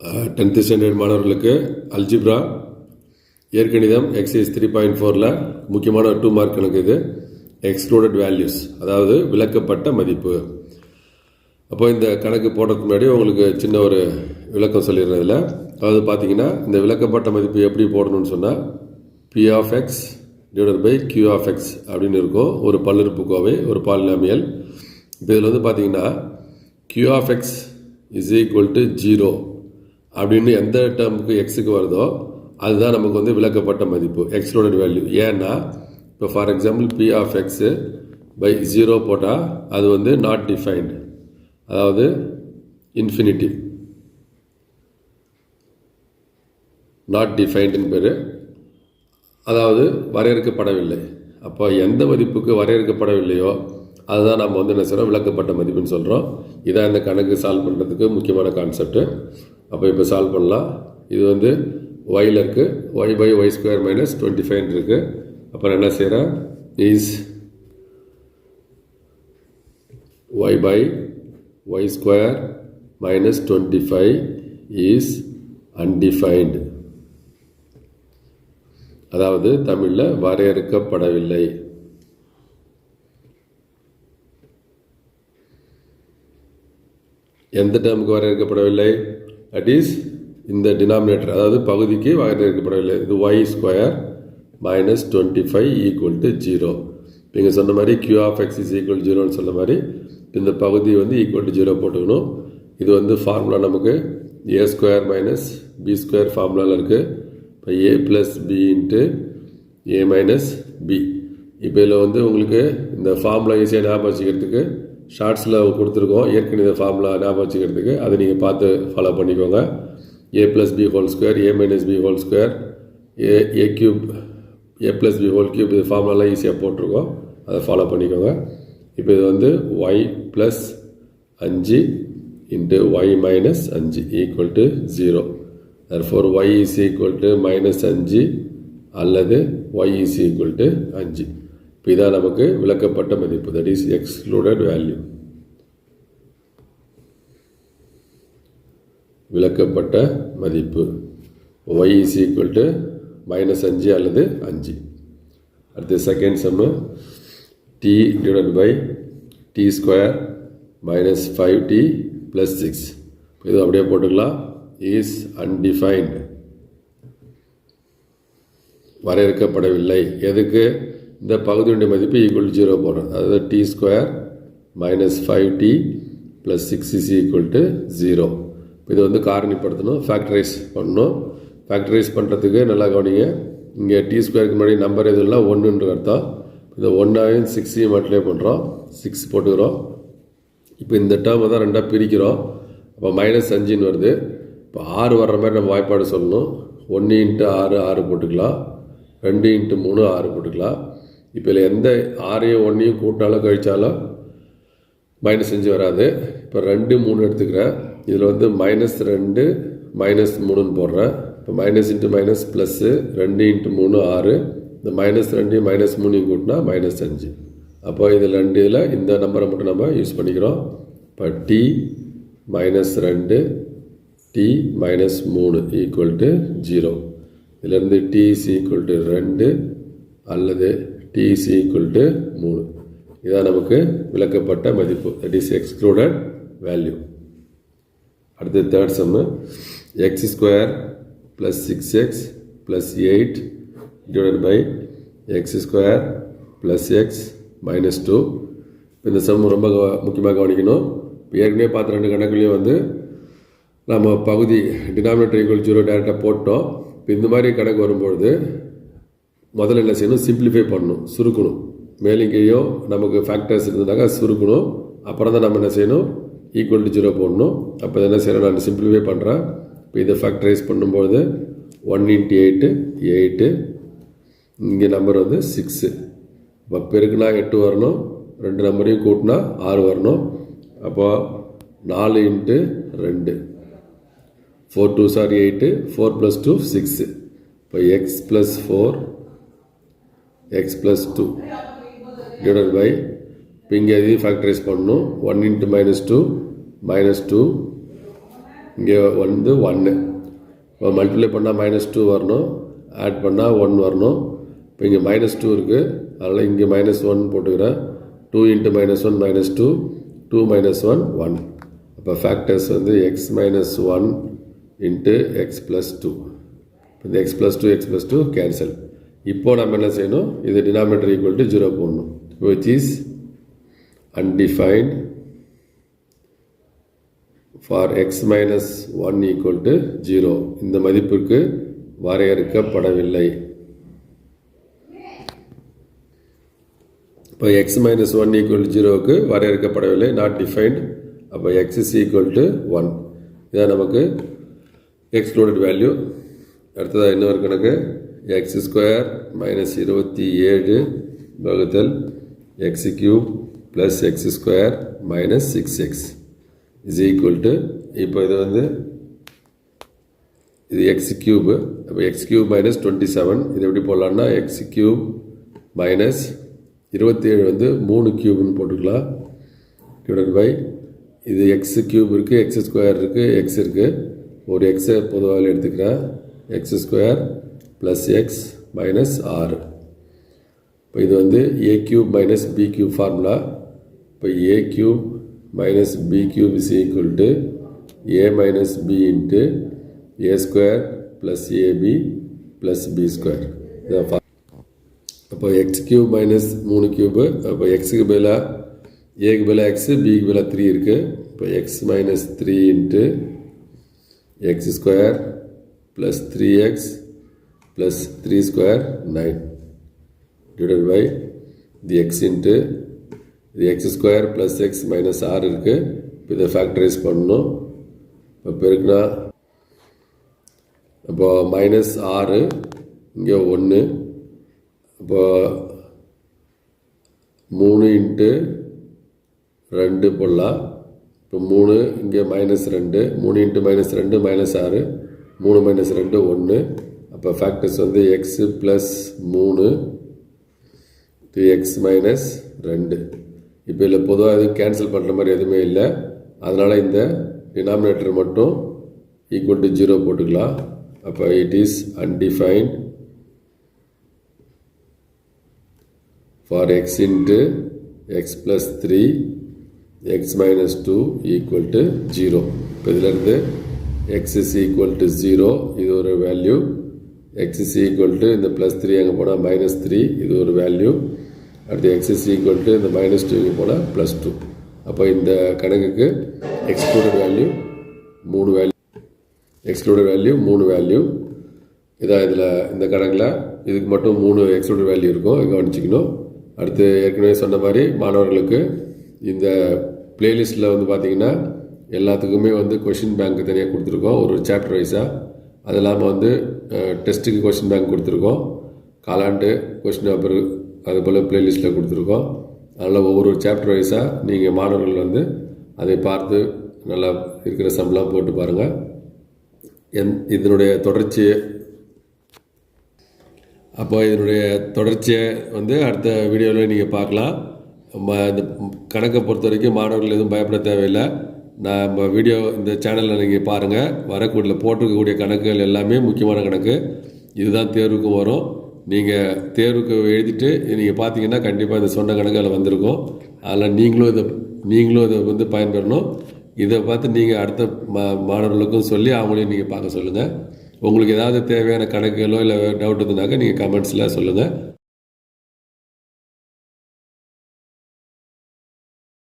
10th standard மாணவர்களுக்கு algebra இயற்கணிதம் exercise 3.4ல் முக்கியமான 2 மார்க் கணக்கு இது. எக்ஸ்க்ளூடட் வேல்யூஸ், அதாவது விலக்கப்பட்ட மதிப்பு. அப்போ இந்த கணக்கு போடுறதுக்கு முன்னாடி உங்களுக்கு சின்ன ஒரு விளக்கம் சொல்லிடுறதில்ல. அதாவது பார்த்தீங்கன்னா இந்த விலக்கப்பட்ட மதிப்பு எப்படி போடணும்னு சொன்னால் P of x divided by Q of x அப்படின்னு இருக்கும். ஒரு பல்லுறுப்புக்கோவை, ஒரு பாலினாமியல். இப்போ இதில் வந்து பார்த்தீங்கன்னா Q of x is equal to 0 அப்படின்னு எந்த டேர்முக்கு எக்ஸுக்கு வருதோ அதுதான் நமக்கு வந்து விலக்கப்பட்ட மதிப்பு, எக்ஸ்க்ளூடட் வேல்யூ. ஏன்னா இப்போ for example P of x by 0 போட்டால் அது வந்து நாட் டிஃபைன்டு, அதாவது இன்ஃபினிட்டி, நாட் டிஃபைன்டுன்னு பேர், அதாவது வரையறுக்கப்படவில்லை. அப்போ எந்த மதிப்புக்கு வரையறுக்கப்படவில்லையோ அதுதான் நம்ம வந்து என்ன செய்கிறோம், விலக்கப்பட்ட மதிப்புன்னு சொல்கிறோம். இதான் இந்த கணக்கு சால்வ் பண்ணுறதுக்கு முக்கியமான கான்செப்ட்டு. அப்போ இப்போ சால்வ் பண்ணலாம். இது வந்து ஒயில் இருக்குது, y by y square minus 25 இருக்குது. அப்புறம் என்ன செய்கிறேன், is y by y square minus 25 is undefined, அதாவது தமிழில் வரையறுக்கப்படவில்லை. எந்த டேர்முக்கு வரையறுக்கப்படவில்லை, தட் இஸ் இந்த டினாமினேட்டர், அதாவது பகுதிக்கு வரையறுக்கப்படவில்லை. இது y square minus 25 equal to 0. இப்போ இங்கே சொன்ன மாதிரி Q of x is equal to 0ன்னு சொன்ன மாதிரி இந்த பகுதி வந்து ஈக்குவல் டு 0 போட்டுக்கணும். இது வந்து ஃபார்முலா நமக்கு a square minus b square ஃபார்முலாவில் இருக்குது. இப்போ a plus b into a minus b. இப்போ இதில் வந்து உங்களுக்கு இந்த ஃபார்முலா ஈஸியாக ஞாபகம் வச்சுக்கிறதுக்கு ஷார்ட்ஸில் கொடுத்துருக்கோம், ஏற்கனவே ஃபார்முலா ஞாபகம் வச்சுக்கிறதுக்கு அதை நீங்கள் பார்த்து ஃபாலோ பண்ணிக்கோங்க. a plus B whole square, a minus B whole square, a cube, a plus B whole cube, இது ஃபார்முலாலாம் ஈஸியாக போட்டிருக்கோம், அதை ஃபாலோ பண்ணிக்கோங்க. இப்போ இது வந்து y plus 5 into y minus 5 equal to 0. therefore y is equal to minus 5 அல்லது y இஸ் ஈக்குவல் டு 5. இப்போ இதான் நமக்கு விலக்கப்பட்ட மதிப்பு, தட் இஸ் எக்ஸ்க்ளூடட் வேல்யூ. விலக்கப்பட்ட மதிப்பு y is equal to minus 5 அல்லது 5. அடுத்து second sum, t divided by t square minus 5t plus 6. இது அப்படியே போட்டுக்கலாம். இஸ் அன்டிஃபைன்டு, வரையறுக்கப்படவில்லை. எதுக்கு, இந்த பகுதியுடைய மதிப்பு ஈக்குவல் டு 0 போடுறோம், அதாவது t square minus 5t plus 6 is equal to 0. இது வந்து காரணிப்படுத்தணும், ஃபேக்டரைஸ் பண்ணணும். ஃபேக்டரைஸ் பண்ணுறதுக்கு நல்லா கவனிங்க. இங்கே டி ஸ்கொயருக்கு முன்னாடி நம்பர் எதுவும் இல்லை, 1ன்ற அர்த்தம். இந்த 1ஐயும் 6ஐயும் மல்டிப்ளை பண்ணுறோம், 6 போட்டுக்கிறோம். இப்போ இந்த டேர்மை தான் 2ஆக பிரிக்கிறோம், அப்போ மைனஸ் 5ன்னு வருது. இப்போ 6 வர்ற மாதிரி நம்ம வாய்ப்பாடு சொல்லணும். 1 இன்ட்டு 6 6 போட்டுக்கலாம், 2 இன்ட்டு 3 6 போட்டுக்கலாம். இப்போ இதில் எந்த 6ஐயும் 1ஐயும் கூட்டாலும் கழித்தாலும் மைனஸ் 5 வராது. இப்போ 2 3 எடுத்துக்கிறேன். இதில் வந்து மைனஸ் 2 மைனஸ் 3ன்னு போடுறேன். இப்போ minus into minus plus 2 into 3 6. இந்த மைனஸ் 2 மைனஸ் 3 கூட்டினா மைனஸ் 5. அப்போ இதில் 2 இதில் இந்த நம்பரை மட்டும் நம்ம யூஸ் பண்ணிக்கிறோம். இப்போ t minus 2 t minus 3 equal to 0. இதிலேருந்து டி இஸ் ஈக்குவல் டு 2 அல்லது டி இஸ் ஈக்குவல் டு 3. இதான் நமக்கு விலக்கப்பட்ட மதிப்பு, தட் இஸ் எக்ஸ்க்ளூடட் வேல்யூ. அடுத்து third sum, x square plus 6x plus 8 divided by x square plus x minus 2. இந்த some ரொம்ப முக்கியமாக கவனிக்கணும். இப்போ ஏற்கனவே பார்த்த 2 கணக்குலையும் வந்து நம்ம பகுதி டினாமினேட்டர் ஈக்குவல் 0 டேரெக்டாக போட்டோம். இப்போ இந்த மாதிரி கணக்கு வரும்பொழுது முதல்ல என்ன செய்யணும், சிம்பிளிஃபை பண்ணணும், சுருக்கணும். மேலிங்கேயோ நமக்கு ஃபேக்டர்ஸ் இருந்ததுனாக்கா சுருக்கணும். அப்புறம் தான் நம்ம என்ன செய்யணும், ஈக்குவல் டு 0 போடணும். அப்போ என்ன செய்யணும், நான் சிம்பிளிஃபை பண்ணுறேன். இப்போ இதை ஃபேக்டரைஸ் பண்ணும்போது 1 இன்ட்டு 8 8, இங்கே நம்பர் வந்து 6. இப்போ பெருக்குனா 8 வரணும், 2 நம்பரையும் கூட்டினா 6 வரணும். அப்போ 4 இன்ட்டு 2 4 2 சாரி 8, 4 ப்ளஸ் 2 6. இப்போ x plus 4 x plus 2 divided by, இப்போ இங்கே எதையும் ஃபேக்டரைஸ் பண்ணணும். 1 இன்ட்டு மைனஸ் 2 மைனஸ் 2 இங்கே வந்து 1. இப்போ மல்டிப்ளை பண்ணால் -2 வரணும், ஆட் பண்ணால் 1 வரணும். இப்போ இங்கே -2 இருக்குது, அதனால் இங்கே -1 போட்டுக்கிறேன். 2 × -1 -2, 2 - 1 1. அப்போ ஃபேக்டர்ஸ் வந்து x - 1 × x + 2. இந்த x + 2 x + 2 கேன்சல். இப்போ நம்ம என்ன செய்யணும், இது டினாமினேட்டர் ஈக்குவல் டு 0 போடணும். Which is undefined for x - 1 equal to 0. இந்த மதிப்புக்கு வரையறுக்கப்படவில்லை. இப்போ x - 1 ஈக்குவல் டு 0க்கு வரையறுக்கப்படவில்லை, நாட் டிஃபைன்ட். அப்போ x is equal to 1. இதான் நமக்கு எக்ஸ்க்ளூடட் வேல்யூ. அடுத்ததாக இன்னொரு கணக்கு, x² - 27 வகுத்தல் x³ + x² - 6x is equal to, இப்போ இது வந்து இது x³, அப்போ x³ - 27, இது எப்படி போடலான்னா x³ - 27 வந்து 3 கியூப்னு போட்டுக்கலாம், டிவைடட் பை இது x³ இருக்குது, x² இருக்குது, x இருக்குது, ஒரு எக்ஸை பொதுவாக எடுத்துக்கிறேன், x² + x - 6. இப்போ இது வந்து a³ - b³ ஃபார்முலா. இப்போ a³ - b³ is equal to a - b × a² + ab + b². இதான் அப்போ x³ - 3 கியூபு, அப்போ xக்கு பதிலாக ஏக்கு பதிலாக x, பிக்கு பதிலாக 3 இருக்குது. இப்போ x - 3 × x² + 3x + 3² 9 divided by the x into இது x² + x - 6 இருக்குது. இப்போ இதை ஃபேக்டரைஸ் பண்ணணும். இப்போ பெருக்குனா அப்போ -6 இங்கே 1, இப்போ 3 × 2 போடலாம். இப்போ 3 இங்கே -2, 3 × -2 -6, 3 - 2 1. அப்போ ஃபேக்டர்ஸ் வந்து x + 3 x - 2. இப்போ இதில் பொதுவாக எதுவும் கேன்சல் பண்ணுற மாதிரி எதுவுமே இல்லை, அதனால் இந்த டினாமினேட்டர் மட்டும் ஈக்குவல் டு 0 போட்டுக்கலாம். அப்போ it is undefined for x into x plus 3 x minus 2 equal to 0. இப்போ இதிலிருந்து x is equal to 0 இது ஒரு value, x is equal to இந்த ப்ளஸ் 3 அங்கே போனால் -3 இது ஒரு வேல்யூ, அடுத்து x is equal to இந்த -2 இங்கே போனால் +2. அப்போ இந்த கணக்குக்கு எக்ஸ்க்ளூடட் வேல்யூ 3 வேல்யூ. இதான் இதில் இந்த கணக்கில் இதுக்கு மட்டும் 3 எக்ஸ்க்ளூடட் வேல்யூ இருக்கும், கவனிச்சிக்கணும். அடுத்து ஏற்கனவே சொன்ன மாதிரி மாணவர்களுக்கு இந்த பிளேலிஸ்ட்டில் வந்து பார்த்திங்கன்னா எல்லாத்துக்குமே வந்து கொஷின் பேங்க் தனியாக கொடுத்துருக்கோம், ஒரு சாப்டர் வைஸாக. அது இல்லாமல் வந்து டெஸ்ட்டுக்கு கொஷின் பேங்க் கொடுத்துருக்கோம், காலாண்டு கொஷின் பேப்பர் அது போல் பிளேலிஸ்ட்டில் கொடுத்துருக்கோம். அதனால் ஒவ்வொரு சாப்டர் வைஸாக நீங்கள் மாணவர்கள் வந்து அதை பார்த்து நல்லா இருக்கிற சம்பளம் போட்டு பாருங்கள். இதனுடைய தொடர்ச்சியை வந்து அடுத்த வீடியோவில் நீங்கள் பார்க்கலாம். இந்த கணக்கை பொறுத்த வரைக்கும் மாணவர்கள் எதுவும் பயப்பட தேவையில்லை. நம்ம வீடியோ இந்த சேனலில் நீங்கள் பாருங்கள், வரக்கூடிய போட்டிருக்கக்கூடிய கணக்குகள் எல்லாமே முக்கியமான கணக்கு. இதுதான் தேர்வுக்கும் வரும். நீங்கள் தேர்வுக்கு எழுதிட்டு நீங்கள் பார்த்தீங்கன்னா கண்டிப்பாக இந்த சொன்ன கணக்குகள் வந்திருக்கும். அதில் நீங்களும் இதை வந்து பயன்பெறணும். இதை பார்த்து நீங்கள் அடுத்த மாணவர்களுக்கும் சொல்லி அவங்களையும் நீங்கள் பார்க்க சொல்லுங்கள். உங்களுக்கு ஏதாவது தேவையான கணக்குகளோ இல்லை டவுட் இருந்ததுனாக்கா நீங்கள் கமெண்ட்ஸில் சொல்லுங்கள்.